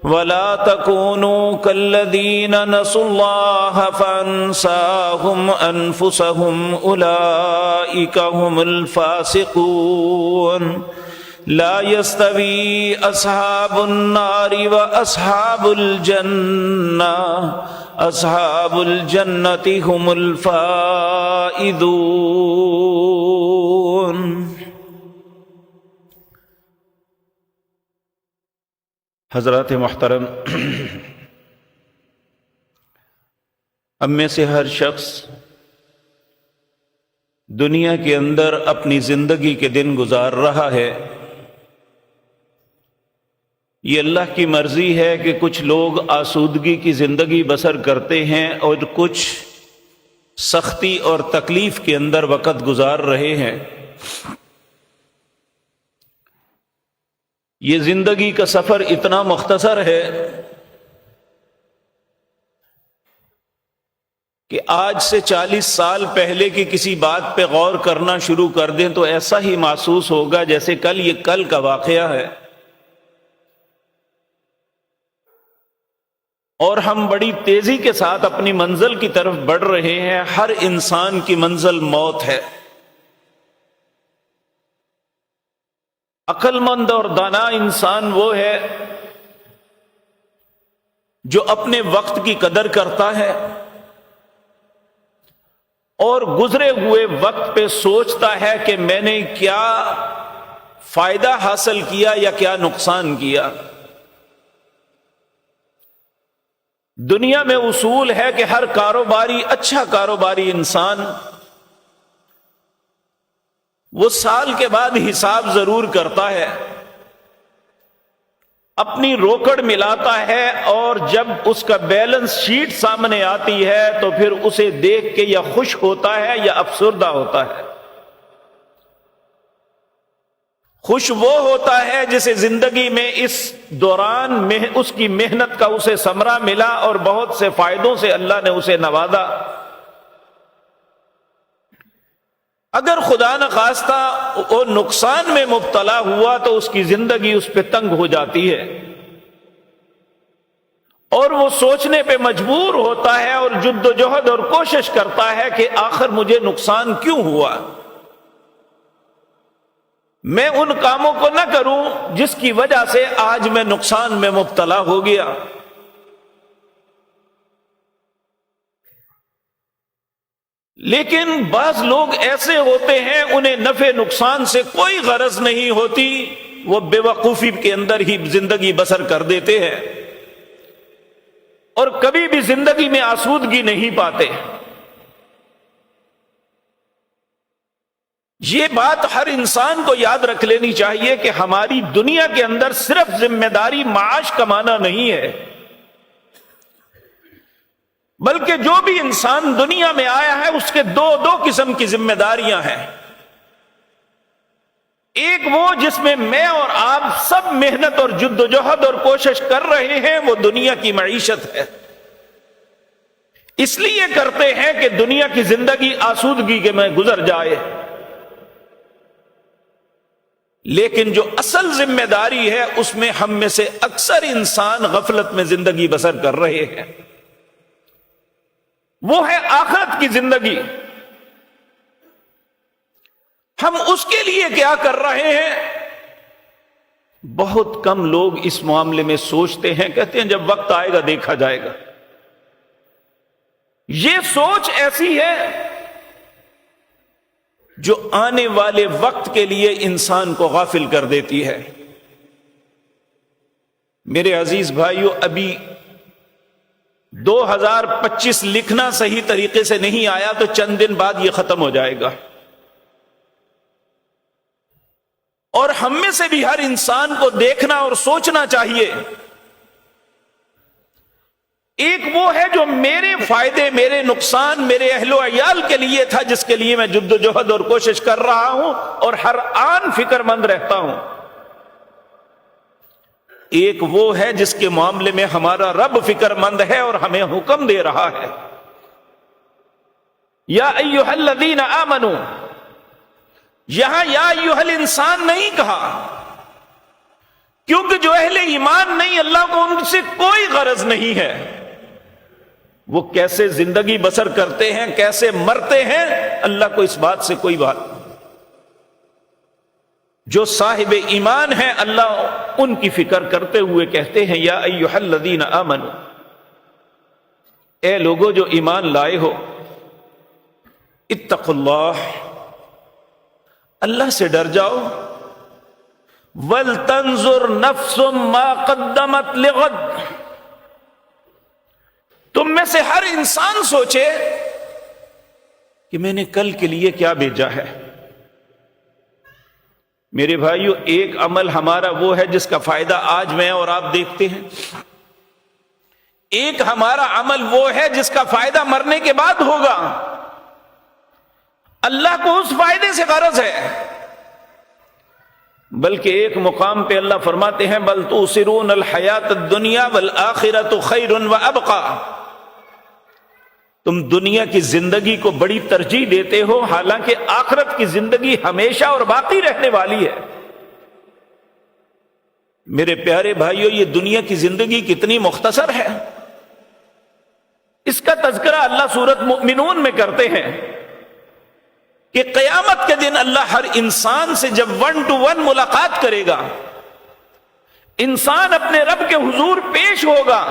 ولا تكونوا كالذين نسوا الله فأنساهم أنفسهم أولئك هم الفاسقون لا يستوي أصحاب النار وأصحاب الجنة أصحاب الجنة هم الفائزون۔ حضرات محترم، ہم میں سے ہر شخص دنیا کے اندر اپنی زندگی کے دن گزار رہا ہے۔ یہ اللہ کی مرضی ہے کہ کچھ لوگ آسودگی کی زندگی بسر کرتے ہیں اور کچھ سختی اور تکلیف کے اندر وقت گزار رہے ہیں۔ یہ زندگی کا سفر اتنا مختصر ہے کہ آج سے 40 سال پہلے کی کسی بات پہ غور کرنا شروع کر دیں تو ایسا ہی محسوس ہوگا جیسے یہ کل کا واقعہ ہے، اور ہم بڑی تیزی کے ساتھ اپنی منزل کی طرف بڑھ رہے ہیں۔ ہر انسان کی منزل موت ہے۔ عقل مند اور دانا انسان وہ ہے جو اپنے وقت کی قدر کرتا ہے اور گزرے ہوئے وقت پہ سوچتا ہے کہ میں نے کیا فائدہ حاصل کیا یا کیا نقصان کیا۔ دنیا میں اصول ہے کہ ہر کاروباری، اچھا کاروباری انسان وہ سال کے بعد حساب ضرور کرتا ہے، اپنی روکڑ ملاتا ہے، اور جب اس کا بیلنس شیٹ سامنے آتی ہے تو پھر اسے دیکھ کے یا خوش ہوتا ہے یا افسردہ ہوتا ہے۔ خوش وہ ہوتا ہے جسے زندگی میں اس دوران میں اس کی محنت کا اسے ثمرہ ملا اور بہت سے فائدوں سے اللہ نے اسے نوازا۔ اگر خدا نخواستہ وہ نقصان میں مبتلا ہوا تو اس کی زندگی اس پہ تنگ ہو جاتی ہے اور وہ سوچنے پہ مجبور ہوتا ہے اور جد و جہد اور کوشش کرتا ہے کہ آخر مجھے نقصان کیوں ہوا، میں ان کاموں کو نہ کروں جس کی وجہ سے آج میں نقصان میں مبتلا ہو گیا۔ لیکن بعض لوگ ایسے ہوتے ہیں انہیں نفع نقصان سے کوئی غرض نہیں ہوتی، وہ بے وقوفی کے اندر ہی زندگی بسر کر دیتے ہیں اور کبھی بھی زندگی میں آسودگی نہیں پاتے۔ یہ بات ہر انسان کو یاد رکھ لینی چاہیے کہ ہماری دنیا کے اندر صرف ذمہ داری معاش کمانا نہیں ہے، بلکہ جو بھی انسان دنیا میں آیا ہے اس کے دو قسم کی ذمہ داریاں ہیں۔ ایک وہ جس میں میں اور آپ سب محنت اور جد و جہد اور کوشش کر رہے ہیں، وہ دنیا کی معیشت ہے، اس لیے کرتے ہیں کہ دنیا کی زندگی آسودگی کے میں گزر جائے۔ لیکن جو اصل ذمہ داری ہے اس میں ہم میں سے اکثر انسان غفلت میں زندگی بسر کر رہے ہیں، وہ ہے آخرت کی زندگی۔ ہم اس کے لیے کیا کر رہے ہیں؟ بہت کم لوگ اس معاملے میں سوچتے ہیں، کہتے ہیں جب وقت آئے گا دیکھا جائے گا۔ یہ سوچ ایسی ہے جو آنے والے وقت کے لیے انسان کو غافل کر دیتی ہے۔ میرے عزیز بھائیو، ابھی 2025 لکھنا صحیح طریقے سے نہیں آیا تو چند دن بعد یہ ختم ہو جائے گا، اور ہم میں سے بھی ہر انسان کو دیکھنا اور سوچنا چاہیے۔ ایک وہ ہے جو میرے فائدے، میرے نقصان، میرے اہل و عیال کے لیے تھا، جس کے لیے میں جد و جہد اور کوشش کر رہا ہوں اور ہر آن فکر مند رہتا ہوں۔ ایک وہ ہے جس کے معاملے میں ہمارا رب فکر مند ہے اور ہمیں حکم دے رہا ہے، یا ایھا الذین آمنوا، یہاں یا ایھا الانسان نہیں کہا، کیونکہ جو اہل ایمان نہیں، اللہ کو ان سے کوئی غرض نہیں ہے وہ کیسے زندگی بسر کرتے ہیں، کیسے مرتے ہیں، اللہ کو اس بات سے کوئی بات نہیں۔ جو صاحب ایمان ہیں اللہ ان کی فکر کرتے ہوئے کہتے ہیں یا ایھا الذین آمنوا، اے لوگو جو ایمان لائے ہو، اتقوا اللہ، اللہ سے ڈر جاؤ، وَلْتَنْظُرْ نَفْسٌ مَا قَدَّمَتْ لِغَدٍ، تم میں سے ہر انسان سوچے کہ میں نے کل کے لیے کیا بھیجا ہے۔ میرے بھائیو، ایک عمل ہمارا وہ ہے جس کا فائدہ آج میں اور آپ دیکھتے ہیں، ایک ہمارا عمل وہ ہے جس کا فائدہ مرنے کے بعد ہوگا۔ اللہ کو اس فائدے سے غرض ہے، بلکہ ایک مقام پہ اللہ فرماتے ہیں بل تؤثرون الحیات الدنیا والآخرۃ خیر وابقی، تم دنیا کی زندگی کو بڑی ترجیح دیتے ہو، حالانکہ آخرت کی زندگی ہمیشہ اور باقی رہنے والی ہے۔ میرے پیارے بھائیو، یہ دنیا کی زندگی کتنی مختصر ہے، اس کا تذکرہ اللہ سورۃ مؤمنون میں کرتے ہیں کہ قیامت کے دن اللہ ہر انسان سے جب 1 to 1 ملاقات کرے گا، انسان اپنے رب کے حضور پیش ہوگا،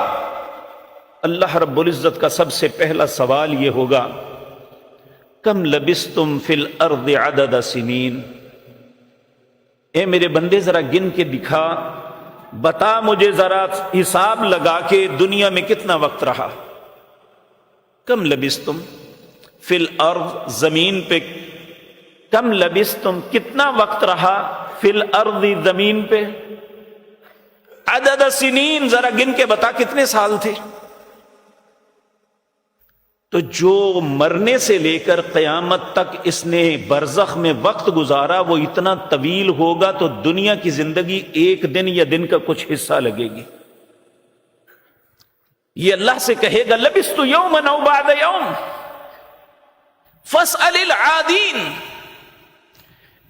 اللہ رب العزت کا سب سے پہلا سوال یہ ہوگا کم لبستم فی الارض عدد سنین، اے میرے بندے ذرا گن کے دکھا، بتا مجھے ذرا حساب لگا کے دنیا میں کتنا وقت رہا۔ کم لبستم فی الارض، زمین پہ، کم لبستم کتنا وقت رہا، فی الارض زمین پہ، عدد سنین ذرا گن کے بتا کتنے سال تھے۔ تو جو مرنے سے لے کر قیامت تک اس نے برزخ میں وقت گزارا وہ اتنا طویل ہوگا تو دنیا کی زندگی ایک دن یا دن کا کچھ حصہ لگے گی۔ یہ اللہ سے کہے گا لبثت یوما او بعد یوم فاسأل العادین،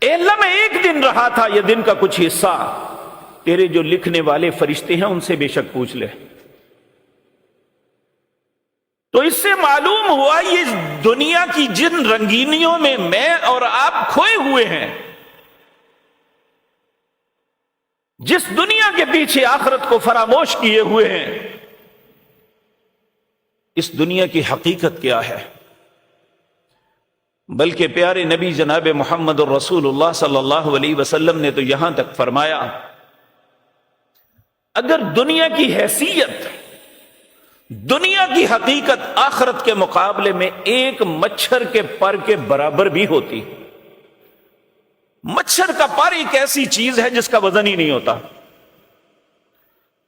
اے اللہ میں ایک دن رہا تھا، یہ دن کا کچھ حصہ، تیرے جو لکھنے والے فرشتے ہیں ان سے بے شک پوچھ لے۔ تو اس سے معلوم ہوا یہ دنیا کی جن رنگینیوں میں میں اور آپ کھوئے ہوئے ہیں، جس دنیا کے پیچھے آخرت کو فراموش کیے ہوئے ہیں، اس دنیا کی حقیقت کیا ہے؟ بلکہ پیارے نبی جناب محمد الرسول اللہ صلی اللہ علیہ وسلم نے تو یہاں تک فرمایا اگر دنیا کی حیثیت، دنیا کی حقیقت آخرت کے مقابلے میں ایک مچھر کے پر کے برابر بھی ہوتی، مچھر کا پر ایک ایسی چیز ہے جس کا وزن ہی نہیں ہوتا،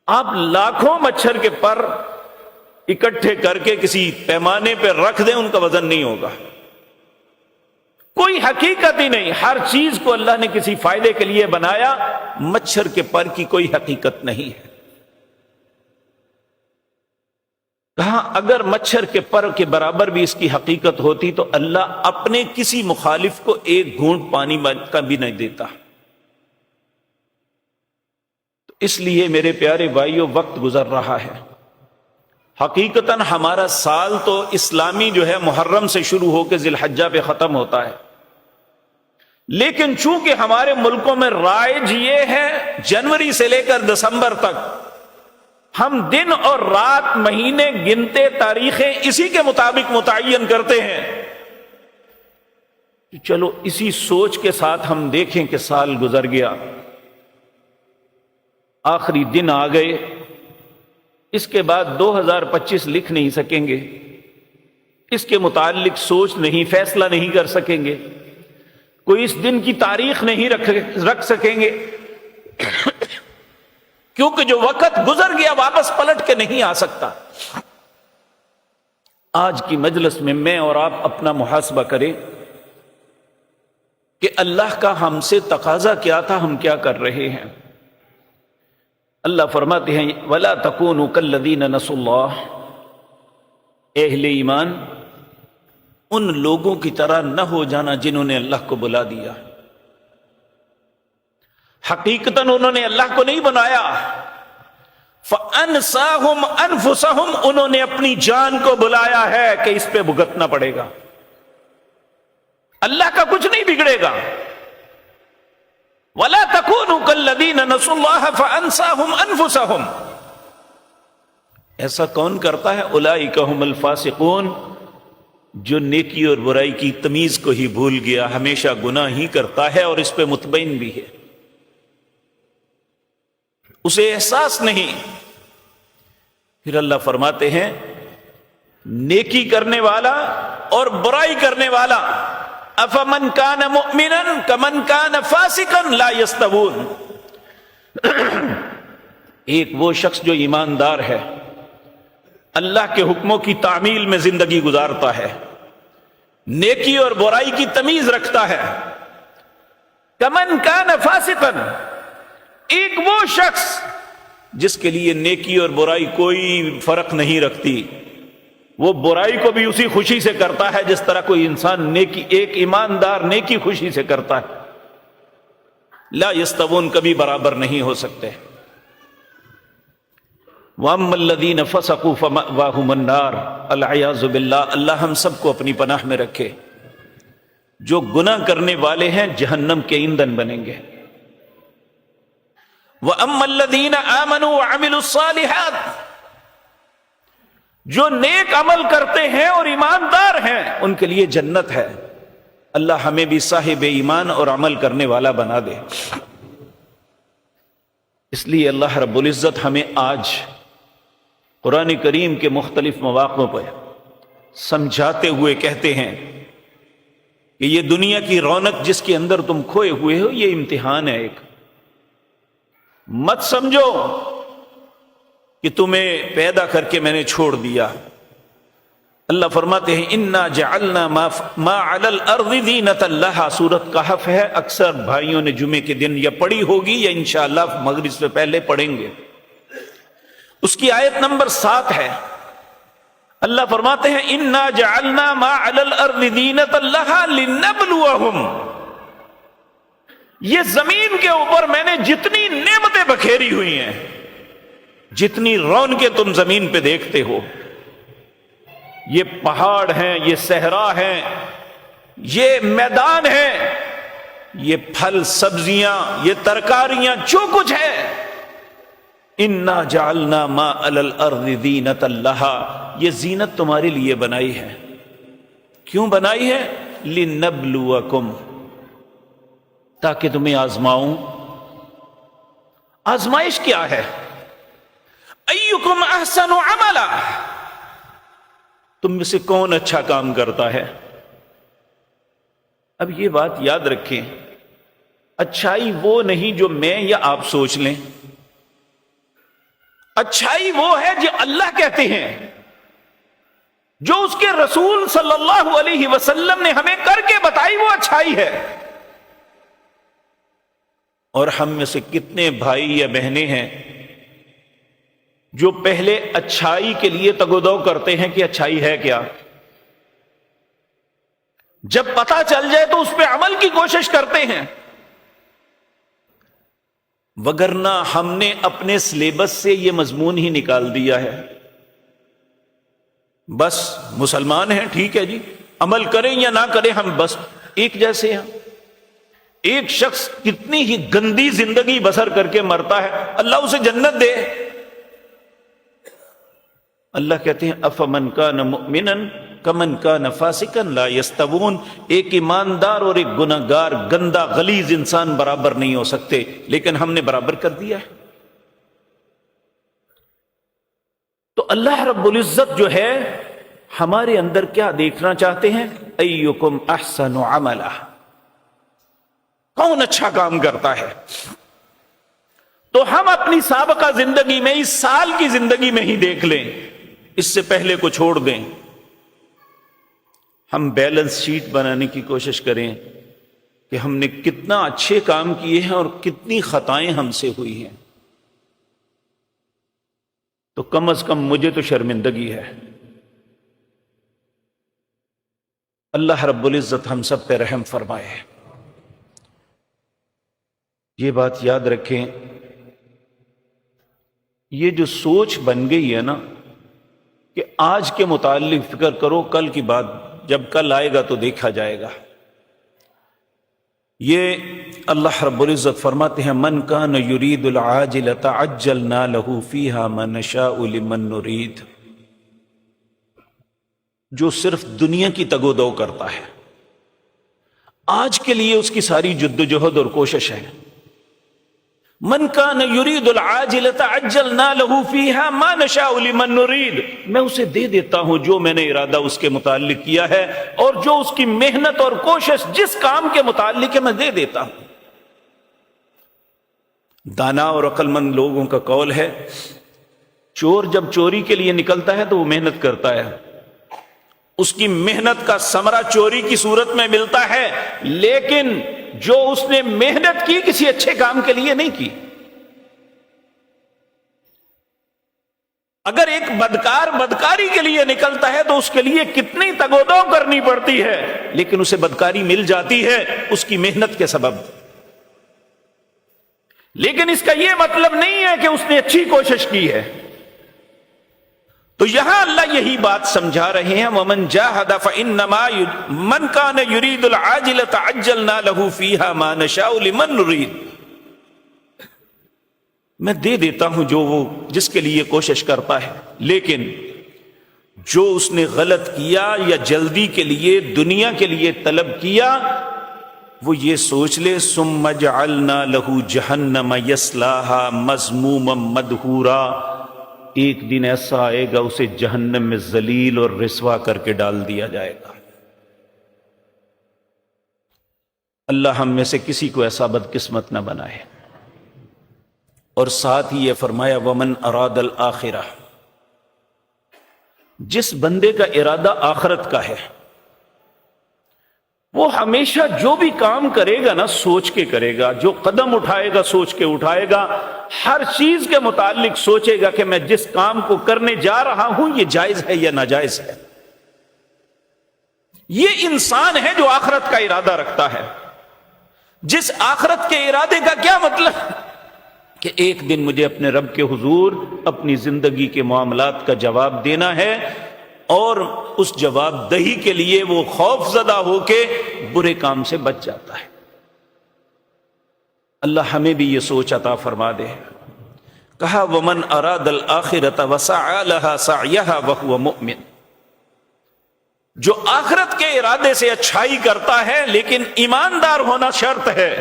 آپ لاکھوں مچھر کے پر اکٹھے کر کے کسی پیمانے پہ رکھ دیں ان کا وزن نہیں ہوگا، کوئی حقیقت ہی نہیں، ہر چیز کو اللہ نے کسی فائدے کے لیے بنایا، مچھر کے پر کی کوئی حقیقت نہیں ہے۔ کہاں اگر مچھر کے پر کے برابر بھی اس کی حقیقت ہوتی تو اللہ اپنے کسی مخالف کو ایک گھونٹ پانی کا بھی نہیں دیتا۔ تو اس لیے میرے پیارے بھائیوں وقت گزر رہا ہے، حقیقتاً ہمارا سال تو اسلامی جو ہے محرم سے شروع ہو کے ذی الحجہ پہ ختم ہوتا ہے، لیکن چونکہ ہمارے ملکوں میں رائج یہ ہے جنوری سے لے کر دسمبر تک ہم دن اور رات، مہینے گنتے، تاریخیں اسی کے مطابق متعین کرتے ہیں، چلو اسی سوچ کے ساتھ ہم دیکھیں کہ سال گزر گیا، آخری دن آ گئے، اس کے بعد 2025 لکھ نہیں سکیں گے، اس کے متعلق سوچ نہیں، فیصلہ نہیں کر سکیں گے، کوئی اس دن کی تاریخ نہیں رکھ سکیں گے، کیونکہ جو وقت گزر گیا واپس پلٹ کے نہیں آ سکتا۔ آج کی مجلس میں میں اور آپ اپنا محاسبہ کریں کہ اللہ کا ہم سے تقاضا کیا تھا، ہم کیا کر رہے ہیں۔ اللہ فرماتے ہیں وَلَا تَكُونُوا كَالَّذِينَ نَسُوا اللَّهَ، اہل ایمان ان لوگوں کی طرح نہ ہو جانا جنہوں نے اللہ کو بلا دیا۔ حقیقتاً انہوں نے اللہ کو نہیں بنایا. فَأَنْسَاهُمْ أَنفُسَهُمْ، انہوں نے اپنی جان کو بلایا ہے کہ اس پہ بھگتنا پڑے گا. اللہ کا کچھ نہیں بگڑے گا. وَلَا تَكُونُوا كَالَّذِينَ نَسُوا اللَّهَ فَأَنْسَاهُمْ أَنفُسَهُمْ. ایسا کون کرتا ہے؟ اولئک هم الفاسقون، جو نیکی اور برائی کی تمیز کو ہی بھول گیا، ہمیشہ گناہ ہی کرتا ہے اور اس پہ مطمئن بھی ہے، اسے احساس نہیں. پھر اللہ فرماتے ہیں نیکی کرنے والا اور برائی کرنے والا، افمن کان مؤمنا کمن کان فاسقا لا یستوون. ایک وہ شخص جو ایماندار ہے، اللہ کے حکموں کی تعمیل میں زندگی گزارتا ہے، نیکی اور برائی کی تمیز رکھتا ہے. کمن کان فاسقا، ایک وہ شخص جس کے لیے نیکی اور برائی کوئی فرق نہیں رکھتی، وہ برائی کو بھی اسی خوشی سے کرتا ہے جس طرح کوئی انسان نیکی، ایک ایماندار نیکی خوشی سے کرتا ہے. لا یستوون، کبھی برابر نہیں ہو سکتے. وَأَمَّا الَّذِينَ فَسَقُوا فَمَأْوَاهُمُ النَّارُ. العیاذ باللہ، اللہ ہم سب کو اپنی پناہ میں رکھے. جو گناہ کرنے والے ہیں جہنم کے ایندھن بنیں گے. وَأَمَّا الَّذِينَ آمَنُوا وَعَمِلُوا الصَّالِحَاتِ، جو نیک عمل کرتے ہیں اور ایماندار ہیں ان کے لیے جنت ہے. اللہ ہمیں بھی صاحب ایمان اور عمل کرنے والا بنا دے. اس لیے اللہ رب العزت ہمیں آج قرآن کریم کے مختلف مواقعوں پر سمجھاتے ہوئے کہتے ہیں کہ یہ دنیا کی رونق جس کے اندر تم کھوئے ہوئے ہو، یہ امتحان ہے ایک. مت سمجھو کہ تمہیں پیدا کر کے میں نے چھوڑ دیا. اللہ فرماتے ہیں انا جعلنا ما علی الارض زینۃ لہا. سورۃ کہف ہے، اکثر بھائیوں نے جمعے کے دن یا پڑھی ہوگی یا انشاءاللہ مغرب سے پہلے پڑھیں گے. اس کی آیت نمبر 7 ہے. اللہ فرماتے ہیں انا جعلنا ما علی الارض زینۃ لہا لنبلوہم. یہ زمین کے اوپر میں نے جتنی نعمتیں بکھیری ہوئی ہیں، جتنی رونقیں تم زمین پہ دیکھتے ہو، یہ پہاڑ ہیں، یہ صحرا ہیں، یہ میدان ہیں، یہ پھل سبزیاں، یہ ترکاریاں، جو کچھ ہے، انا جعلنا ما علی الارض زینۃ لہا، یہ زینت تمہارے لیے بنائی ہے. کیوں بنائی ہے؟ لنبلوکم، تاکہ تمہیں آزماؤں. آزمائش کیا ہے؟ ایکم احسن عملا، تم میں سے کون اچھا کام کرتا ہے. اب یہ بات یاد رکھیں، اچھائی وہ نہیں جو میں یا آپ سوچ لیں. اچھائی وہ ہے جو اللہ کہتے ہیں، جو اس کے رسول صلی اللہ علیہ وسلم نے ہمیں کر کے بتائی، وہ اچھائی ہے. اور ہم میں سے کتنے بھائی یا بہنیں ہیں جو پہلے اچھائی کے لیے تگودو کرتے ہیں کہ اچھائی ہے کیا، جب پتہ چل جائے تو اس پہ عمل کی کوشش کرتے ہیں. وگرنہ ہم نے اپنے سلیبس سے یہ مضمون ہی نکال دیا ہے. بس مسلمان ہیں، ٹھیک ہے جی، عمل کریں یا نہ کریں ہم بس ایک جیسے ہیں. ایک شخص کتنی ہی گندی زندگی بسر کر کے مرتا ہے، اللہ اسے جنت دے. اللہ کہتے ہیں افمن کان مؤمنا کمن کان فاسقا لا یستوون. ایک ایماندار اور ایک گناہگار، گندا غلیظ انسان برابر نہیں ہو سکتے، لیکن ہم نے برابر کر دیا ہے. تو اللہ رب العزت جو ہے ہمارے اندر کیا دیکھنا چاہتے ہیں؟ ایکم احسن عملا، کون اچھا کام کرتا ہے. تو ہم اپنی سابقہ زندگی میں، اس سال کی زندگی میں ہی دیکھ لیں، اس سے پہلے کو چھوڑ دیں. ہم بیلنس شیٹ بنانے کی کوشش کریں کہ ہم نے کتنا اچھے کام کیے ہیں اور کتنی خطائیں ہم سے ہوئی ہیں. تو کم از کم مجھے تو شرمندگی ہے. اللہ رب العزت ہم سب پہ رحم فرمائے. یہ بات یاد رکھیں، یہ جو سوچ بن گئی ہے نا کہ آج کے متعلق فکر کرو، کل کی بات جب کل آئے گا تو دیکھا جائے گا، یہ اللہ رب العزت فرماتے ہیں من کان یرید العاجلۃ عجلنا له فیہا ما نشاء لمن نرید، جو صرف دنیا کی تگ و دو کرتا ہے، آج کے لیے اس کی ساری جد و جہد اور کوشش ہے، من کان یرید العاجلۃ عجلنا له فیہا ما نشاء لمن نرید، میں اسے دے دیتا ہوں جو میں نے ارادہ اس کے متعلق کیا ہے، اور جو اس کی محنت اور کوشش جس کام کے متعلق ہے میں دے دیتا ہوں۔ دانا اور عقل مند لوگوں کا قول ہے، چور جب چوری کے لیے نکلتا ہے تو وہ محنت کرتا ہے، اس کی محنت کا ثمرہ چوری کی صورت میں ملتا ہے، لیکن جو اس نے محنت کی کسی اچھے کام کے لیے نہیں کی۔ اگر ایک بدکار بدکاری کے لیے نکلتا ہے تو اس کے لیے کتنی تگ و دو کرنی پڑتی ہے، لیکن اسے بدکاری مل جاتی ہے اس کی محنت کے سبب۔ لیکن اس کا یہ مطلب نہیں ہے کہ اس نے اچھی کوشش کی ہے۔ تو یہاں اللہ یہی بات سمجھا رہے ہیں، وَمَنْ جَاهَدَ فَإِنَّمَا مَنْ كَانَ يُرِيدُ الْعَاجِلَةَ عَجَّلْنَا لَهُ فِيهَا مَا نَشَاءُ لِمَنْ نُرِيدُ، میں دے دیتا ہوں جو وہ جس کے لیے کوشش کرتا ہے، لیکن جو اس نے غلط کیا یا جلدی کے لیے دنیا کے لیے طلب کیا، وہ یہ سوچ لے ثُمَّ جَعَلْنَا لَهُ جَهَنَّمَ يَصْلَاهَا مَذْمُومًا مَدْحُورًا، ایک دن ایسا آئے گا اسے جہنم میں ذلیل اور رسوا کر کے ڈال دیا جائے گا۔ اللہ ہم میں سے کسی کو ایسا بدقسمت نہ بنائے۔ اور ساتھ ہی یہ فرمایا وَمَنْ أَرَادَ الْآخِرَةَ، جس بندے کا ارادہ آخرت کا ہے وہ ہمیشہ جو بھی کام کرے گا نا سوچ کے کرے گا، جو قدم اٹھائے گا سوچ کے اٹھائے گا، ہر چیز کے متعلق سوچے گا کہ میں جس کام کو کرنے جا رہا ہوں یہ جائز ہے یا ناجائز ہے۔ یہ انسان ہے جو آخرت کا ارادہ رکھتا ہے۔ جس آخرت کے ارادے کا کیا مطلب کہ ایک دن مجھے اپنے رب کے حضور اپنی زندگی کے معاملات کا جواب دینا ہے، اور اس جواب دہی کے لیے وہ خوف زدہ ہو کے برے کام سے بچ جاتا ہے۔ اللہ ہمیں بھی یہ سوچ عطا فرما دے۔ کہا وَمَنْ أَرَادَ الْآخِرَةَ وَسَعَى لَهَا سَعْيَهَا وَهُوَ مُؤْمِنٌ، جو آخرت کے ارادے سے اچھائی کرتا ہے لیکن ایماندار ہونا شرط ہے۔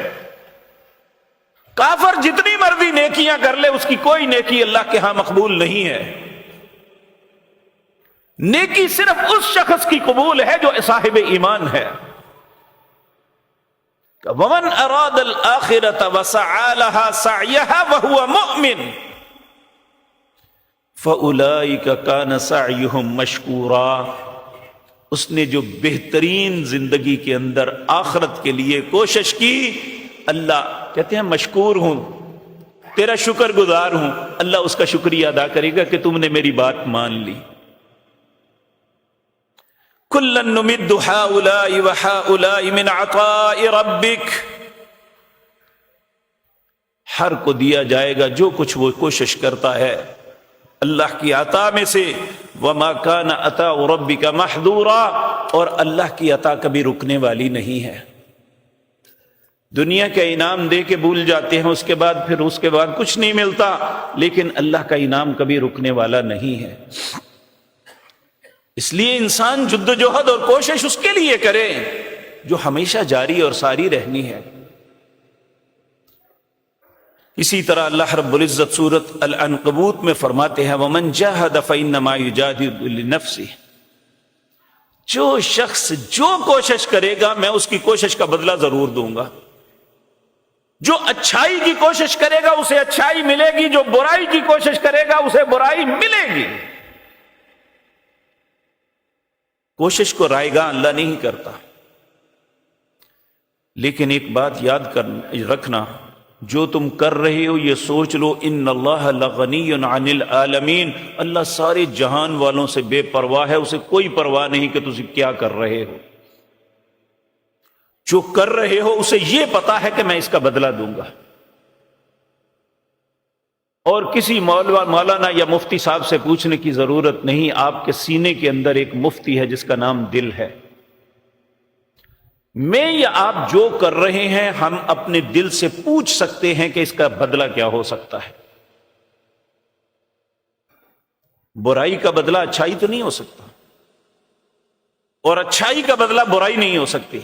کافر جتنی مرضی نیکیاں کر لے اس کی کوئی نیکی اللہ کے ہاں مقبول نہیں ہے۔ نیکی صرف اس شخص کی قبول ہے جو صاحب ایمان ہے۔ وَمَنْ أَرَادَ الْآخِرَةَ وَسَعَى لَهَا سَعْيَهَا وَهُوَ مُؤْمِنٌ فَأُولَئِكَ كَانَ سَعْيُهُمْ مَشْكُورًا، اس نے جو بہترین زندگی کے اندر آخرت کے لیے کوشش کی، اللہ کہتے ہیں مشکور ہوں، تیرا شکر گزار ہوں، اللہ اس کا شکریہ ادا کرے گا کہ تم نے میری بات مان لی۔ كُلًّا نُمِدُّ هَؤُلَاءِ وَهَؤُلَاءِ مِنْ عَطَاءِ رَبِّكَ، ہر کو دیا جائے گا جو کچھ وہ کوشش کرتا ہے اللہ کی عطا میں سے۔ وَمَا كَانَ عَطَاءُ رَبِّكَ مَحْظُورًا، اور اللہ کی عطا کبھی رکنے والی نہیں ہے۔ دنیا کا انعام دے کے بھول جاتے ہیں، اس کے بعد کچھ نہیں ملتا، لیکن اللہ کا انعام کبھی رکنے والا نہیں ہے۔ اس لیے انسان جد و جہد اور کوشش اس کے لیے کرے جو ہمیشہ جاری اور ساری رہنی ہے۔ اسی طرح اللہ رب العزت سورۃ العنکبوت میں فرماتے ہیں وَمَنْ جَاهَدَ فَإِنَّمَا يُجَاهِدُ لِنَفْسِهِ، جو شخص جو کوشش کرے گا میں اس کی کوشش کا بدلہ ضرور دوں گا۔ جو اچھائی کی کوشش کرے گا اسے اچھائی ملے گی، جو برائی کی کوشش کرے گا اسے برائی ملے گی۔ کوشش کو رائے گاہ اللہ نہیں کرتا، لیکن ایک بات یاد رکھنا، جو تم کر رہے ہو یہ سوچ لو ان اللہ لغنی عن العالمین، اللہ سارے جہان والوں سے بے پرواہ ہے، اسے کوئی پرواہ نہیں کہ تم کیا کر رہے ہو۔ جو کر رہے ہو اسے یہ پتا ہے کہ میں اس کا بدلہ دوں گا۔ اور کسی مولانا یا مفتی صاحب سے پوچھنے کی ضرورت نہیں، آپ کے سینے کے اندر ایک مفتی ہے جس کا نام دل ہے۔ میں یا آپ جو کر رہے ہیں ہم اپنے دل سے پوچھ سکتے ہیں کہ اس کا بدلہ کیا ہو سکتا ہے۔ برائی کا بدلہ اچھائی تو نہیں ہو سکتا، اور اچھائی کا بدلہ برائی نہیں ہو سکتی۔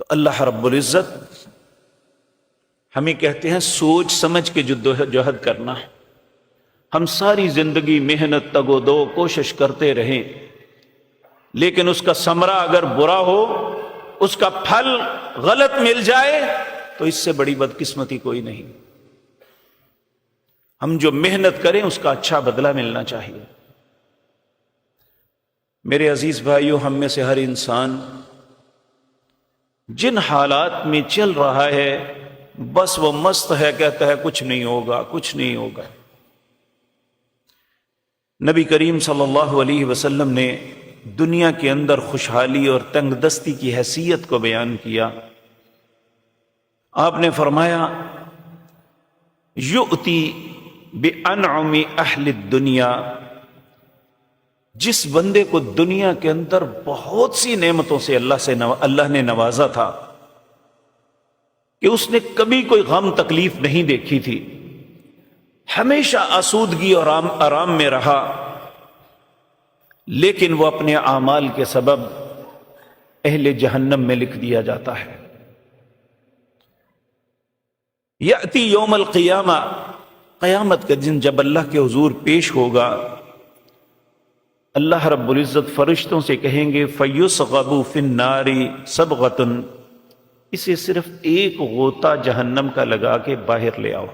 تو اللہ رب العزت ہمیں کہتے ہیں سوچ سمجھ کے جدوجہد کرنا۔ ہم ساری زندگی محنت تگ و دو کوشش کرتے رہیں، لیکن اس کا ثمرہ اگر برا ہو، اس کا پھل غلط مل جائے تو اس سے بڑی بدقسمتی کوئی نہیں۔ ہم جو محنت کریں اس کا اچھا بدلہ ملنا چاہیے۔ میرے عزیز بھائیوں، ہم میں سے ہر انسان جن حالات میں چل رہا ہے بس وہ مست ہے، کہتا ہے کچھ نہیں ہوگا، کچھ نہیں ہوگا۔ نبی کریم صلی اللہ علیہ وسلم نے دنیا کے اندر خوشحالی اور تنگ دستی کی حیثیت کو بیان کیا۔ آپ نے فرمایا یؤتی بانعم اہل الدنیا، جس بندے کو دنیا کے اندر بہت سی نعمتوں سے اللہ نے نوازا تھا کہ اس نے کبھی کوئی غم تکلیف نہیں دیکھی تھی، ہمیشہ آسودگی اور آرام میں رہا، لیکن وہ اپنے اعمال کے سبب اہل جہنم میں لکھ دیا جاتا ہے۔ یأتی یوم القیامہ، قیامت کا دن جب اللہ کے حضور پیش ہوگا، اللہ رب العزت فرشتوں سے کہیں گے فَيُصْغَبُ فِي النَّارِ صَبْغَةٌ، اسے صرف ایک غوطہ جہنم کا لگا کے باہر لے آؤ۔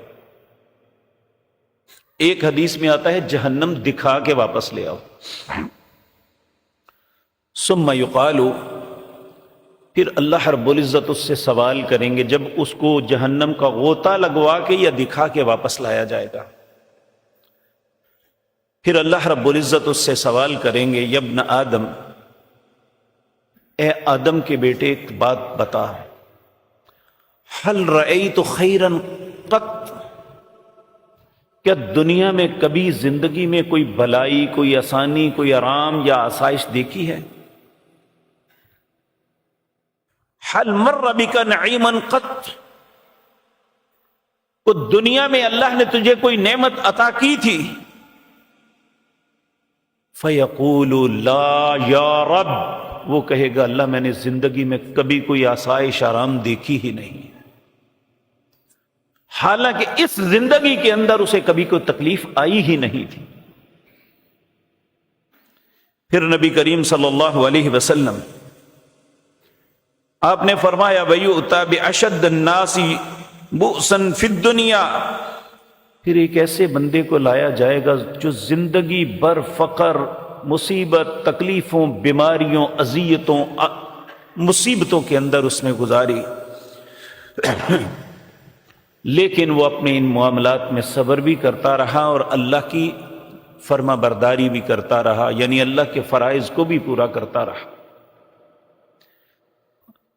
ایک حدیث میں آتا ہے جہنم دکھا کے واپس لے آؤ۔ ثم یقال، پھر اللہ رب العزت اس سے سوال کریں گے جب اس کو جہنم کا غوطہ لگوا کے یا دکھا کے واپس لایا جائے گا، پھر اللہ رب العزت اس سے سوال کریں گے یا ابن آدم، اے آدم کے بیٹے ایک بات بتا، هل رأیت خیرا قط، کیا دنیا میں کبھی زندگی میں کوئی بھلائی، کوئی آسانی، کوئی آرام یا آسائش دیکھی ہے؟ هل مر بک نعیما قط، تو دنیا میں اللہ نے تجھے کوئی نعمت عطا کی تھی؟ فیقول لا یا رب، وہ کہے گا اللہ میں نے زندگی میں کبھی کوئی آسائش آرام دیکھی ہی نہیں، حالانکہ اس زندگی کے اندر اسے کبھی کوئی تکلیف آئی ہی نہیں تھی۔ پھر نبی کریم صلی اللہ علیہ وسلم آپ نے فرمایا وَيُؤْتَى بِأَشَدِّ النَّاسِ بُؤْسًا فِي الدُّنْيَا، پھر ایک ایسے بندے کو لایا جائے گا جو زندگی بھر فقر، مصیبت، تکلیفوں، بیماریوں، اذیتوں، مصیبتوں کے اندر اس نے گزاری، لیکن وہ اپنے ان معاملات میں صبر بھی کرتا رہا اور اللہ کی فرما برداری بھی کرتا رہا، یعنی اللہ کے فرائض کو بھی پورا کرتا رہا،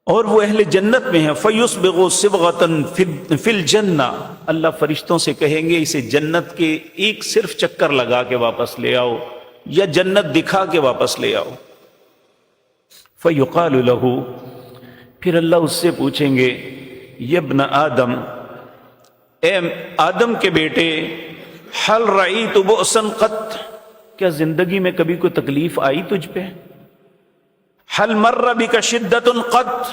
اور وہ اہل جنت میں ہیں۔ فَيُصْبِغُ صِبْغَةً فِي الْجَنَّةِ، اللہ فرشتوں سے کہیں گے اسے جنت کے ایک صرف چکر لگا کے واپس لے آؤ یا جنت دکھا کے واپس لے آؤ۔ فَيُقَالُ لَهُ، پھر اللہ اس سے پوچھیں گے یا ابن آدم، اے آدم کے بیٹے، هل رأیت بؤسا قط، کیا زندگی میں کبھی کوئی تکلیف آئی تجھ پہ؟ هل مر بک شدۃ قط،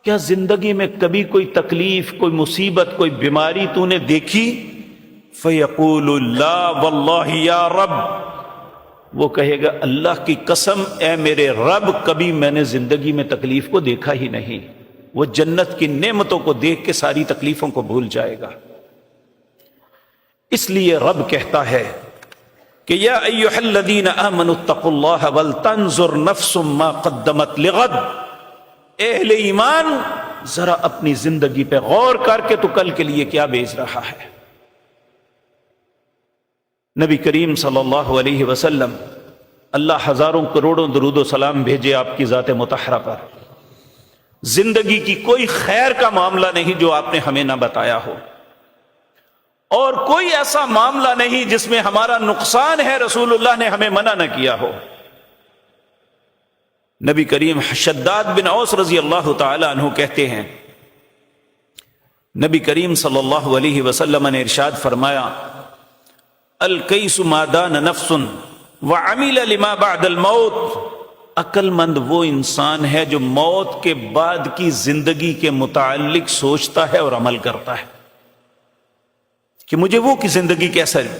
کیا زندگی میں کبھی کوئی تکلیف، کوئی مصیبت، کوئی بیماری تو نے دیکھی؟ فیقول لا واللہ یا رب، وہ کہے گا اللہ کی قسم اے میرے رب، کبھی میں نے زندگی میں تکلیف کو دیکھا ہی نہیں۔ وہ جنت کی نعمتوں کو دیکھ کے ساری تکلیفوں کو بھول جائے گا۔ اس لیے رب کہتا ہے کہ یا ایھا الذین آمنوا اتقوا اللہ ولتنظر نفس ما قدمت لغد، اہل ایمان ذرا اپنی زندگی پہ غور کر کے تو کل کے لیے کیا بیچ رہا ہے۔ نبی کریم صلی اللہ علیہ وسلم، اللہ ہزاروں کروڑوں درود و سلام بھیجے آپ کی ذات مطہرہ پر، زندگی کی کوئی خیر کا معاملہ نہیں جو آپ نے ہمیں نہ بتایا ہو۔ اور کوئی ایسا معاملہ نہیں جس میں ہمارا نقصان ہے رسول اللہ نے ہمیں منع نہ کیا ہو۔ نبی کریم شداد بن اوس رضی اللہ تعالی عنہ کہتے ہیں، نبی کریم صلی اللہ علیہ وسلم نے ارشاد فرمایا، الکیس ما دان نفس وعمل لما بعد الموت، عقل مند وہ انسان ہے جو موت کے بعد کی زندگی کے متعلق سوچتا ہے اور عمل کرتا ہے کہ مجھے وہ کی زندگی کیسا ہے۔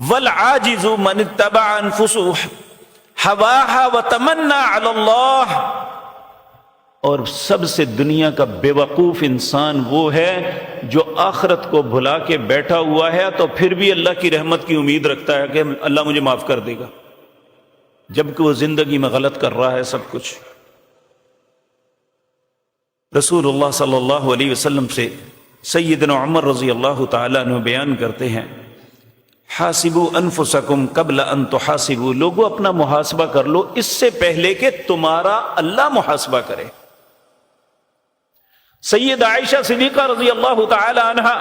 والعاجز من اتبع انفسه هواها وتمنى على الله، اور سب سے دنیا کا بے وقوف انسان وہ ہے جو آخرت کو بھلا کے بیٹھا ہوا ہے تو پھر بھی اللہ کی رحمت کی امید رکھتا ہے کہ اللہ مجھے معاف کر دے گا، جبکہ وہ زندگی میں غلط کر رہا ہے سب کچھ۔ رسول اللہ صلی اللہ علیہ وسلم سے سیدنا عمر رضی اللہ تعالیٰ عنہ بیان کرتے ہیں، حاسبوا انفسکم قبل ان تحاسبوا، لوگوں اپنا محاسبہ کر لو اس سے پہلے کہ تمہارا اللہ محاسبہ کرے۔ سید عائشہ صدیقہ رضی اللہ تعالی عنہا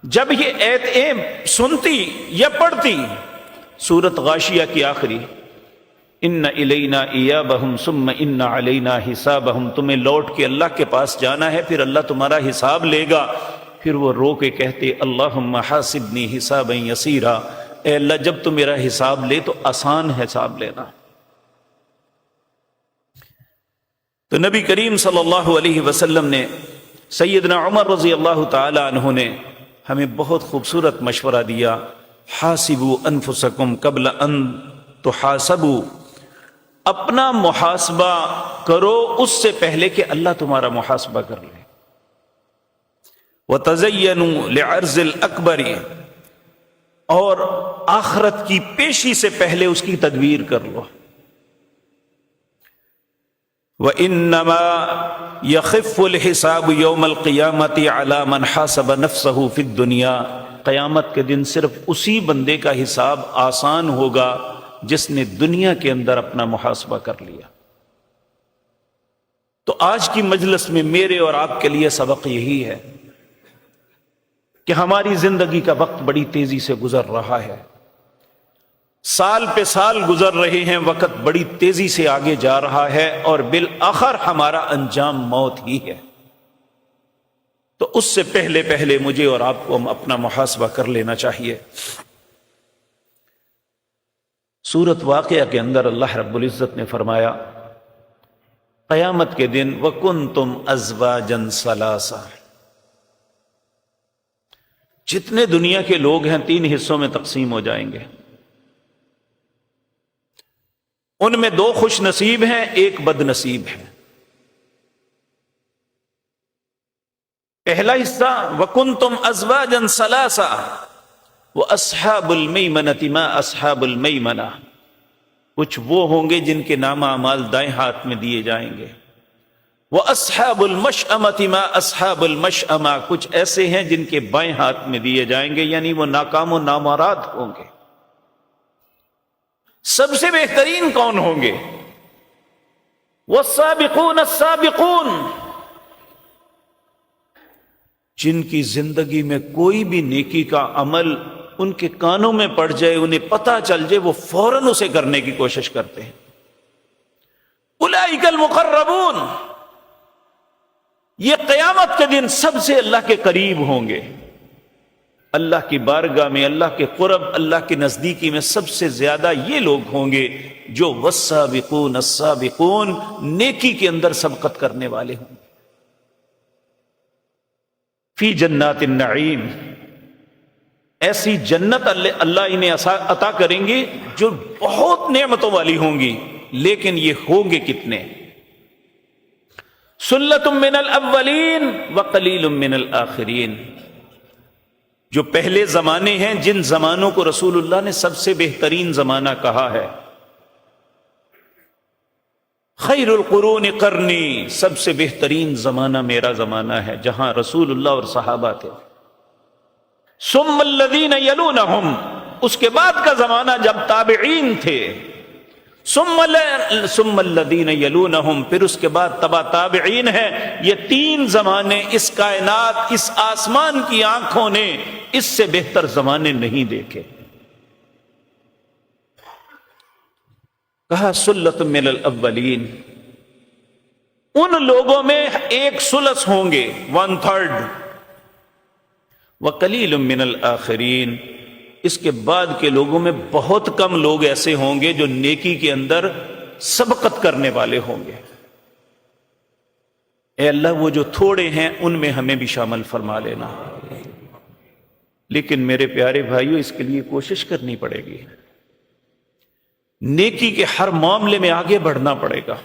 جب یہ ایت سنتی یا پڑھتی سورت غاشیہ کی آخری، ان الینا ایابہم ثم ان علینا حسابہم، تمہیں لوٹ کے اللہ کے پاس جانا ہے پھر اللہ تمہارا حساب لے گا، پھر وہ رو کے کہتے اللہم حاسبنی حسابا یسیرا، اے اللہ جب تم میرا حساب لے تو آسان حساب لینا۔ تو نبی کریم صلی اللہ علیہ وسلم نے سیدنا عمر رضی اللہ تعالی عنہ نے ہمیں بہت خوبصورت مشورہ دیا، حاسبوا انفسکم قبل ان تحاسبوا، اپنا محاسبہ کرو اس سے پہلے کہ اللہ تمہارا محاسبہ کر لے۔ وَتَزَيَّنُوا لِعَرْضِ الْأَكْبَرِ، اور آخرت کی پیشی سے پہلے اس کی تدبیر کر لو۔ وَإِنَّمَا يَخِفُّ الْحِسَابُ يَوْمَ الْقِيَامَةِ عَلَى مَنْ حَاسَبَ نَفْسَهُ فِي الدُّنْيَا، قیامت کے دن صرف اسی بندے کا حساب آسان ہوگا جس نے دنیا کے اندر اپنا محاسبہ کر لیا۔ تو آج کی مجلس میں میرے اور آپ کے لیے سبق یہی ہے کہ ہماری زندگی کا وقت بڑی تیزی سے گزر رہا ہے، سال پہ سال گزر رہے ہیں، وقت بڑی تیزی سے آگے جا رہا ہے اور بالآخر ہمارا انجام موت ہی ہے۔ تو اس سے پہلے پہلے مجھے اور آپ کو اپنا محاسبہ کر لینا چاہیے۔ سورت واقعہ کے اندر اللہ رب العزت نے فرمایا قیامت کے دن وَكُنْتُمْ أَزْوَاجًا ثَلَاثًا، جتنے دنیا کے لوگ ہیں 3 حصوں میں تقسیم ہو جائیں گے، ان میں 2 خوش نصیب ہیں، 1 بد نصیب ہے۔ پہلا حصہ وَكُنْتُمْ أَزْوَاجًا ثَلَاثًا وَأَصْحَابُ الْمَيْمَنَةِ مَا أَصْحَابُ الْمَيْمَنَةِ، کچھ وہ ہوں گے جن کے نامہ اعمال دائیں ہاتھ میں دیے جائیں گے۔ وَأَصْحَابُ الْمَشْأَمَةِ مَا أَصْحَابُ الْمَشْأَمَةِ، کچھ ایسے ہیں جن کے بائیں ہاتھ میں دیے جائیں گے، یعنی وہ ناکام و نامراد ہوں گے۔ سب سے بہترین کون ہوں گے؟ وَالسَّابِقُونَ السَّابِقُونَ، جن کی زندگی میں کوئی بھی نیکی کا عمل ان کے کانوں میں پڑ جائے، انہیں پتہ چل جائے، وہ فوراً اسے کرنے کی کوشش کرتے ہیں۔ اولئک المقربون، یہ قیامت کے دن سب سے اللہ کے قریب ہوں گے، اللہ کی بارگاہ میں، اللہ کے قرب، اللہ کی نزدیکی میں سب سے زیادہ یہ لوگ ہوں گے جو والسابقون السابقون، نیکی کے اندر سبقت کرنے والے ہوں گے۔ فی جنات النعیم، ایسی جنت اللہ انہیں عطا کریں گے جو بہت نعمتوں والی ہوں گی، لیکن یہ ہوں گے کتنے؟ سلۃ من الاولین وقلیل من الآخرین، جو پہلے زمانے ہیں، جن زمانوں کو رسول اللہ نے سب سے بہترین زمانہ کہا ہے۔ خیر القرون قرنی، سب سے بہترین زمانہ میرا زمانہ ہے، جہاں رسول اللہ اور صحابہ تھے۔ ثم الذین یلونہم، اس کے بعد کا زمانہ جب تابعین تھے۔ ثم الذین یلونہم، پھر اس کے بعد تبع تابعین ہے. یہ 3 زمانے اس کائنات، اس آسمان کی آنکھوں نے اس سے بہتر زمانے نہیں دیکھے. کہا سلۃ من الاولین، ان لوگوں میں ایک ثلث ہوں گے، 1/3. وقلیل من الاخرین، اس کے بعد کے لوگوں میں بہت کم لوگ ایسے ہوں گے جو نیکی کے اندر سبقت کرنے والے ہوں گے. اے اللہ وہ جو تھوڑے ہیں ان میں ہمیں بھی شامل فرما لینا. لیکن میرے پیارے بھائیو، اس کے لیے کوشش کرنی پڑے گی، نیکی کے ہر معاملے میں آگے بڑھنا پڑے گا،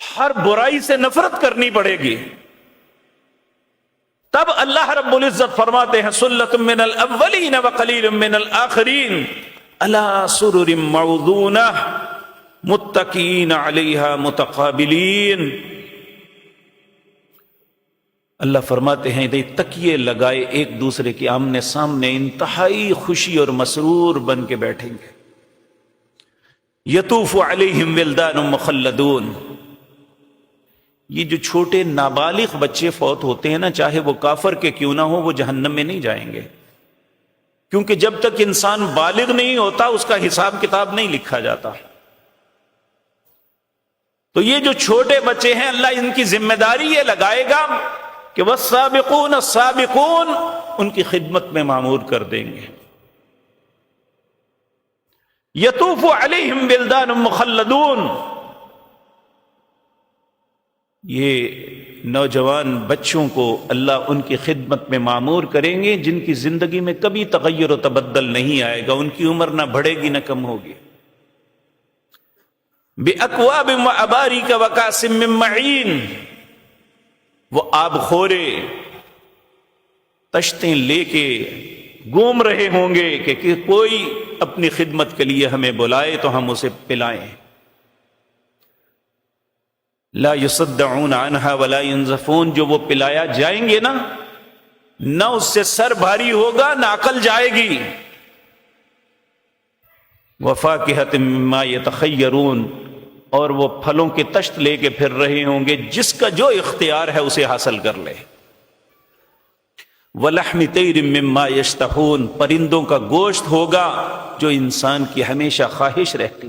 ہر برائی سے نفرت کرنی پڑے گی. تب اللہ رب العزت فرماتے ہیں سلۃ من الاولین وقلیل من الاخرین علی سرر موضونہ متکئین علیہا متقابلین. اللہ فرماتے ہیں تکیے لگائے ایک دوسرے کے آمنے سامنے، انتہائی خوشی اور مسرور بن کے بیٹھیں گے. یطوف علیہم ولدان مخلدون، یہ جو چھوٹے نابالغ بچے فوت ہوتے ہیں نا، چاہے وہ کافر کے کیوں نہ ہو، وہ جہنم میں نہیں جائیں گے، کیونکہ جب تک انسان بالغ نہیں ہوتا اس کا حساب کتاب نہیں لکھا جاتا. تو یہ جو چھوٹے بچے ہیں، اللہ ان کی ذمہ داری یہ لگائے گا کہ والسابقون السابقون، ان کی خدمت میں معمور کر دیں گے. یطوف علیہم ولدان مخلدون، یہ نوجوان بچوں کو اللہ ان کی خدمت میں معمور کریں گے جن کی زندگی میں کبھی تغیر و تبدل نہیں آئے گا، ان کی عمر نہ بڑھے گی نہ کم ہوگی. بِأَكْوَابٍ وَأَبَارِيكَ وَكَأْسٍ مِّن مَّعِينٍ، وہ آب خورے تشتیں لے کے گھوم رہے ہوں گے کہ کوئی اپنی خدمت کے لیے ہمیں بلائے تو ہم اسے پلائیں. لا يصدعون عنها ولا ينزفون، جو وہ پلایا جائیں گے نا، نہ اس سے سر بھاری ہوگا نہ عقل جائے گی. وفاکہۃ مما یتخیرون، اور وہ پھلوں کے تشت لے کے پھر رہے ہوں گے، جس کا جو اختیار ہے اسے حاصل کر لے. ولحم طیر مما یشتہون، پرندوں کا گوشت ہوگا جو انسان کی ہمیشہ خواہش رہتی.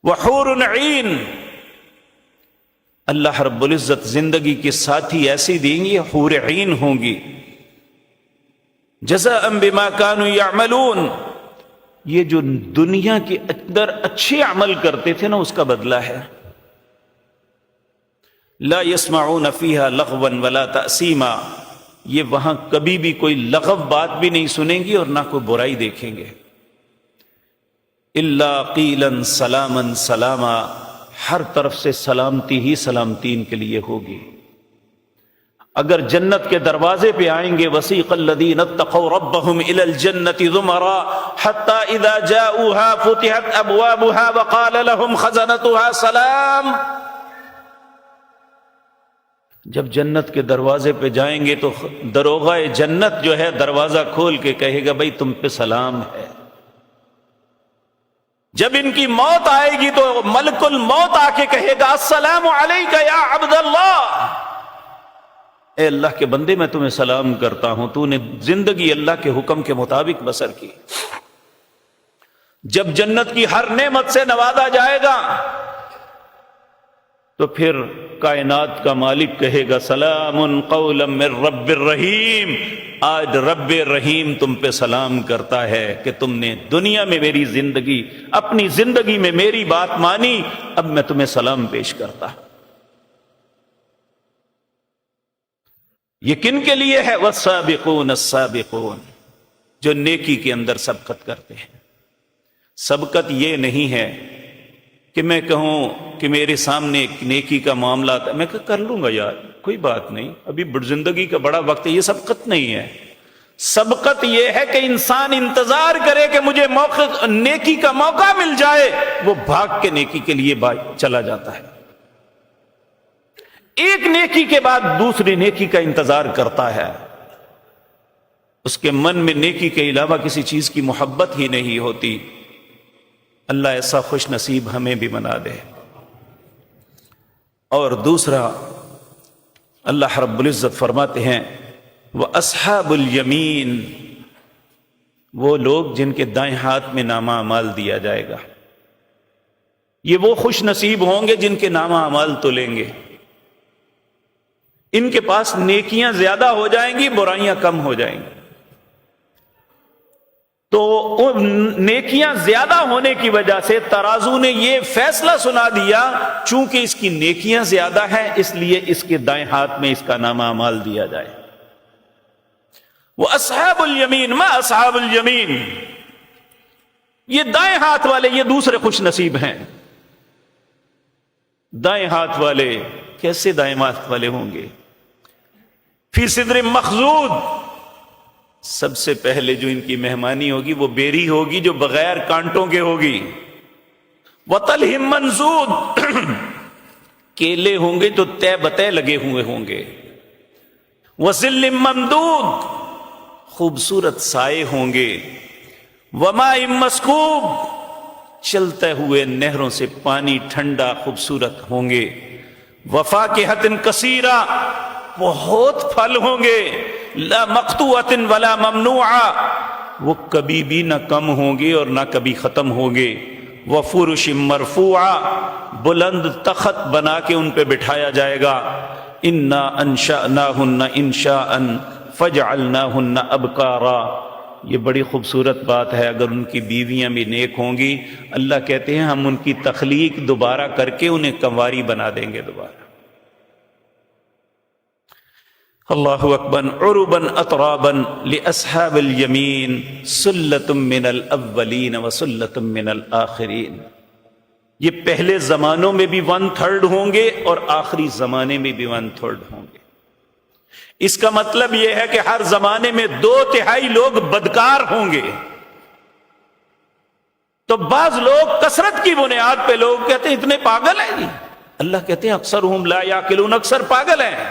وحور عین، اللہ رب العزت زندگی کے ساتھی ایسی دیں گی، حور عین ہوں گی. جزاء بما كانوا يعملون، یہ جو دنیا کے اندر اچھے عمل کرتے تھے نا اس کا بدلہ ہے. لا يسمعون فيها لغوا ولا تأثیما، یہ وہاں کبھی بھی کوئی لغو بات بھی نہیں سنیں گی اور نہ کوئی برائی دیکھیں گے. الا قیلا سلاما سلاما، ہر طرف سے سلامتی ہی سلامتی ان کے لیے ہوگی. اگر جنت کے دروازے پہ آئیں گے، وسیق الذین اتقوا ربهم الى الجنة زمرا حتى اذا جاءوها فتحت ابوابها وقال لهم خزنتها سلام. جب جنت کے دروازے پہ جائیں گے تو دروغہ جنت جو ہے دروازہ کھول کے کہے گا بھائی تم پہ سلام ہے. جب ان کی موت آئے گی تو ملک الموت آ کے کہے گا السلام علیک یا عبد اللہ، اے اللہ کے بندے میں تمہیں سلام کرتا ہوں، تو نے زندگی اللہ کے حکم کے مطابق بسر کی. جب جنت کی ہر نعمت سے نوازا جائے گا تو پھر کائنات کا مالک کہے گا سلام قولا من رب الرحیم، آج رب رحیم تم پہ سلام کرتا ہے کہ تم نے دنیا میں میری زندگی، اپنی زندگی میں میری بات مانی، اب میں تمہیں سلام پیش کرتا. یہ کن کے لیے ہے؟ والسابقون السابقون، جو نیکی کے اندر سبقت کرتے ہیں. سبقت یہ نہیں ہے کہ میں کہوں کہ میرے سامنے ایک نیکی کا معاملہ تھا، میں کر لوں گا یار کوئی بات نہیں، ابھی زندگی کا بڑا وقت ہے. یہ سبقت نہیں ہے. سبقت یہ ہے کہ انسان انتظار کرے کہ مجھے موقع نیکی کا موقع مل جائے، وہ بھاگ کے نیکی کے لیے چلا جاتا ہے. ایک نیکی کے بعد دوسری نیکی کا انتظار کرتا ہے. اس کے من میں نیکی کے علاوہ کسی چیز کی محبت ہی نہیں ہوتی. اللہ ایسا خوش نصیب ہمیں بھی بنا دے۔ اور دوسرا، اللہ رب العزت فرماتے ہیں وَأَصْحَابُ الْيَمِينَ، وہ لوگ جن کے دائیں ہاتھ میں نامہ اعمال دیا جائے گا، یہ وہ خوش نصیب ہوں گے جن کے نامہ اعمال تلیں گے، ان کے پاس نیکیاں زیادہ ہو جائیں گی، برائیاں کم ہو جائیں گی۔ تو نیکیاں زیادہ ہونے کی وجہ سے ترازو نے یہ فیصلہ سنا دیا، چونکہ اس کی نیکیاں زیادہ ہیں اس لیے اس کے دائیں ہاتھ میں اس کا نامہ اعمال دیا جائے۔ وہ اصحاب الیمین، ما اصحاب الیمین، یہ دائیں ہاتھ والے یہ دوسرے خوش نصیب ہیں۔ دائیں ہاتھ والے کیسے دائیں ہاتھ والے ہوں گے؟ فی صدر مخضود، سب سے پہلے جو ان کی مہمانی ہوگی وہ بیری ہوگی جو بغیر کانٹوں کے ہوگی۔ وطلح منضود، کیلے ہوں گے جو تہ بتہ لگے ہوئے ہوں گے۔ وظل ممدود، خوبصورت سائے ہوں گے۔ وماء مسکوب، چلتے ہوئے نہروں سے پانی ٹھنڈا خوبصورت ہوں گے۔ وفاکہۃ کثیرہ، بہت پھل ہوں گے۔ لا مقطوعۃ ولا ممنوعہ، وہ کبھی بھی نہ کم ہوں گے اور نہ کبھی ختم ہوں گے۔ وفرش مرفوعہ، بلند تخت بنا کے ان پہ بٹھایا جائے گا۔ انا انشأناہن انشاء فجعلناہن ابکارا، یہ بڑی خوبصورت بات ہے۔ اگر ان کی بیویاں بھی نیک ہوں گی، اللہ کہتے ہیں ہم ان کی تخلیق دوبارہ کر کے انہیں کنواری بنا دیں گے دوبارہ۔ اللہ اکبر۔ عربا اطرابا لاصحاب الیمین سلۃ من الاولین وسلۃ من الآخرین، یہ پہلے زمانوں میں بھی 1/3 ہوں گے اور آخری زمانے میں بھی 1/3 ہوں گے۔ اس کا مطلب یہ ہے کہ ہر زمانے میں 2/3 لوگ بدکار ہوں گے۔ تو بعض لوگ کثرت کی بنیاد پہ لوگ کہتے ہیں اتنے پاگل ہیں جی، اللہ کہتے ہیں اکثرہم لا یعقلون، اکثر پاگل ہیں۔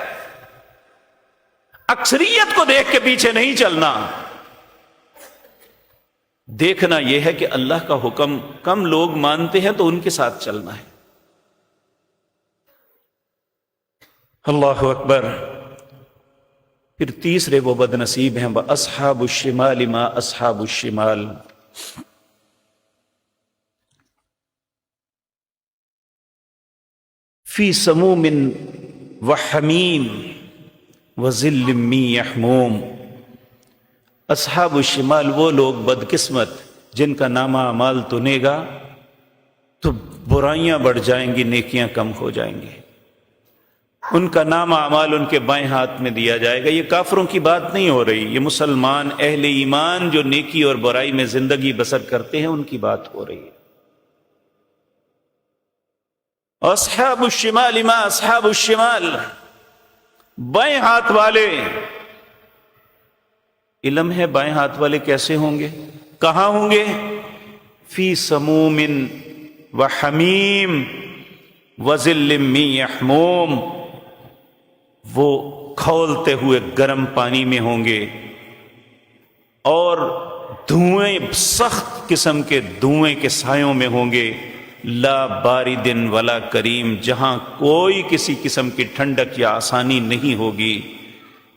اکثریت کو دیکھ کے پیچھے نہیں چلنا، دیکھنا یہ ہے کہ اللہ کا حکم کم لوگ مانتے ہیں تو ان کے ساتھ چلنا ہے۔ اللہ اکبر۔ پھر تیسرے وہ بد نصیب ہیں اصحاب الشمال ما اصحاب الشمال، فی سموم وحمیم وظل من یحموم۔ اصحاب الشمال وہ لوگ بدقسمت جن کا نامہ اعمال تنے گا تو برائیاں بڑھ جائیں گی، نیکیاں کم ہو جائیں گی۔ ان کا نامہ اعمال ان کے بائیں ہاتھ میں دیا جائے گا۔ یہ کافروں کی بات نہیں ہو رہی، یہ مسلمان اہل ایمان جو نیکی اور برائی میں زندگی بسر کرتے ہیں ان کی بات ہو رہی ہے۔ اصحاب الشمال ما اصحاب الشمال، بائیں ہاتھ والے، علم ہے بائیں ہاتھ والے کیسے ہوں گے، کہاں ہوں گے؟ فی سموم وحمیم وظل من یحموم، وہ کھولتے ہوئے گرم پانی میں ہوں گے اور دھوئیں، سخت قسم کے دھوئیں کے سایوں میں ہوں گے۔ لا بارد ولا کریم، جہاں کوئی کسی قسم کی ٹھنڈک یا آسانی نہیں ہوگی۔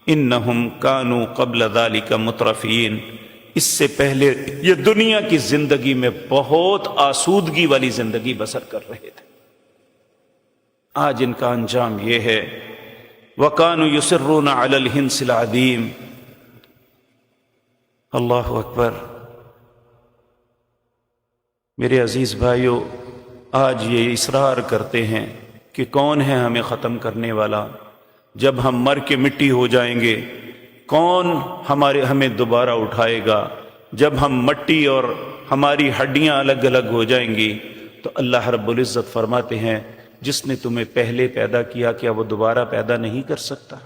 انہم کانوا قبل ذلک مترفین، اس سے پہلے یہ دنیا کی زندگی میں بہت آسودگی والی زندگی بسر کر رہے تھے، آج ان کا انجام یہ ہے۔ وَكَانُوا يُصِرُّونَ عَلَى الْحِنْسِ الْعَظِيمِ۔ اللہ اکبر۔ میرے عزیز بھائیو، آج یہ اصرار کرتے ہیں کہ کون ہے ہمیں ختم کرنے والا، جب ہم مر کے مٹی ہو جائیں گے کون ہمیں دوبارہ اٹھائے گا، جب ہم مٹی اور ہماری ہڈیاں الگ الگ ہو جائیں گی تو اللہ رب العزت فرماتے ہیں جس نے تمہیں پہلے پیدا کیا کیا وہ دوبارہ پیدا نہیں کر سکتا؟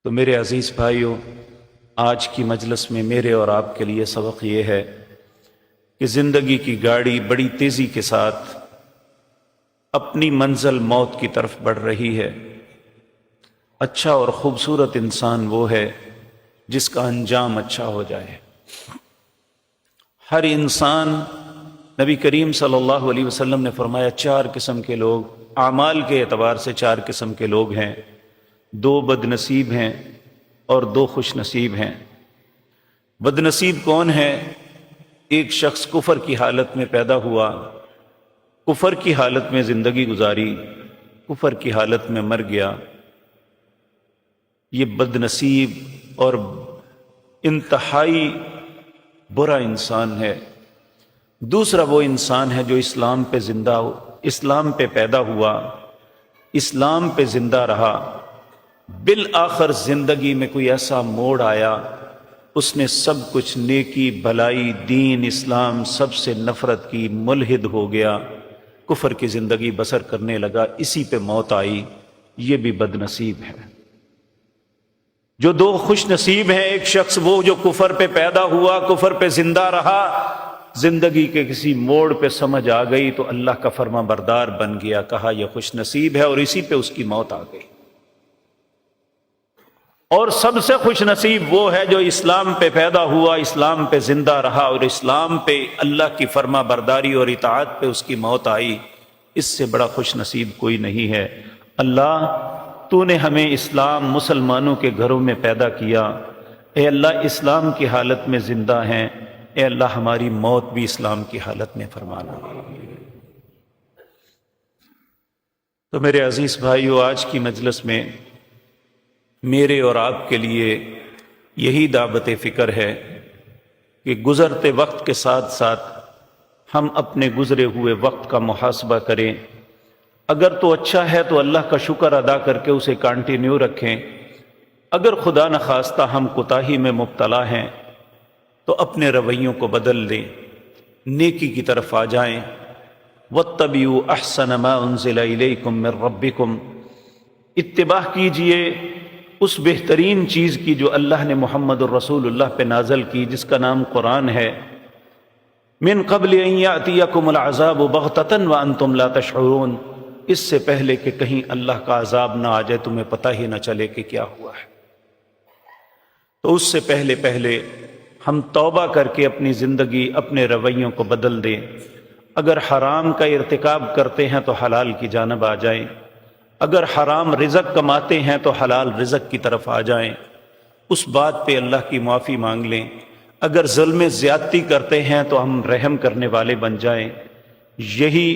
تو میرے عزیز بھائیو، آج کی مجلس میں میرے اور آپ کے لیے سبق یہ ہے کہ زندگی کی گاڑی بڑی تیزی کے ساتھ اپنی منزل موت کی طرف بڑھ رہی ہے۔ اچھا اور خوبصورت انسان وہ ہے جس کا انجام اچھا ہو جائے۔ ہر انسان، نبی کریم صلی اللہ علیہ وسلم نے فرمایا 4 قسم کے لوگ اعمال کے اعتبار سے 4 قسم کے لوگ ہیں، 2 بد نصیب ہیں اور 2 خوش نصیب ہیں۔ بد نصیب کون ہے؟ ایک شخص کفر کی حالت میں پیدا ہوا، کفر کی حالت میں زندگی گزاری، کفر کی حالت میں مر گیا، یہ بد نصیب اور انتہائی برا انسان ہے۔ دوسرا وہ انسان ہے جو اسلام پہ زندہ ہو، اسلام پہ پیدا ہوا، اسلام پہ زندہ رہا، بالآخر زندگی میں کوئی ایسا موڑ آیا، اس نے سب کچھ نیکی، بھلائی، دین، اسلام سب سے نفرت کی، ملحد ہو گیا، کفر کی زندگی بسر کرنے لگا، اسی پہ موت آئی، یہ بھی بد نصیب ہے۔ جو 2 خوش نصیب ہیں، ایک شخص وہ جو کفر پہ پیدا ہوا، کفر پہ زندہ رہا، زندگی کے کسی موڑ پہ سمجھ آ گئی تو اللہ کا فرما بردار بن گیا، کہا یہ خوش نصیب ہے، اور اسی پہ اس کی موت آ گئی۔ اور سب سے خوش نصیب وہ ہے جو اسلام پہ پیدا ہوا، اسلام پہ زندہ رہا، اور اسلام پہ اللہ کی فرما برداری اور اطاعت پہ اس کی موت آئی۔ اس سے بڑا خوش نصیب کوئی نہیں ہے۔ اللہ، تو نے ہمیں اسلام، مسلمانوں کے گھروں میں پیدا کیا، اے اللہ اسلام کی حالت میں زندہ ہیں، اے اللہ ہماری موت بھی اسلام کی حالت میں فرمانا۔ تو میرے عزیز بھائیو، آج کی مجلس میں میرے اور آپ کے لیے یہی دعوت فکر ہے کہ گزرتے وقت کے ساتھ ساتھ ہم اپنے گزرے ہوئے وقت کا محاسبہ کریں۔ اگر تو اچھا ہے تو اللہ کا شکر ادا کر کے اسے کنٹینیو رکھیں، اگر خدا نخواستہ ہم کوتاہی میں مبتلا ہیں تو اپنے رویوں کو بدل دیں، نیکی کی طرف آ جائیں۔ واتبعوا احسن ما انزل الیکم من ربکم، اتباع کیجئے اس بہترین چیز کی جو اللہ نے محمد الرسول اللہ پہ نازل کی، جس کا نام قرآن ہے۔ من قبل ان یأتیکم العذاب بغتۃ وانتم لا تشعرون، اس سے پہلے کہ کہیں اللہ کا عذاب نہ آ جائے، تمہیں پتہ ہی نہ چلے کہ کیا ہوا ہے۔ تو اس سے پہلے ہم توبہ کر کے اپنی زندگی، اپنے رویوں کو بدل دیں۔ اگر حرام کا ارتکاب کرتے ہیں تو حلال کی جانب آ جائیں، اگر حرام رزق کماتے ہیں تو حلال رزق کی طرف آ جائیں، اس بات پہ اللہ کی معافی مانگ لیں۔ اگر ظلم زیادتی کرتے ہیں تو ہم رحم کرنے والے بن جائیں۔ یہی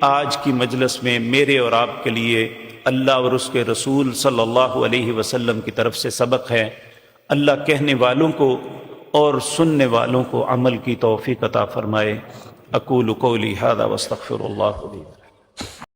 آج کی مجلس میں میرے اور آپ کے لیے اللہ اور اس کے رسول صلی اللہ علیہ وسلم کی طرف سے سبق ہے۔ اللہ کہنے والوں کو اور سننے والوں کو عمل کی توفیق عطا فرمائے۔ اقول قولی ھذا واستغفر اللہ لی۔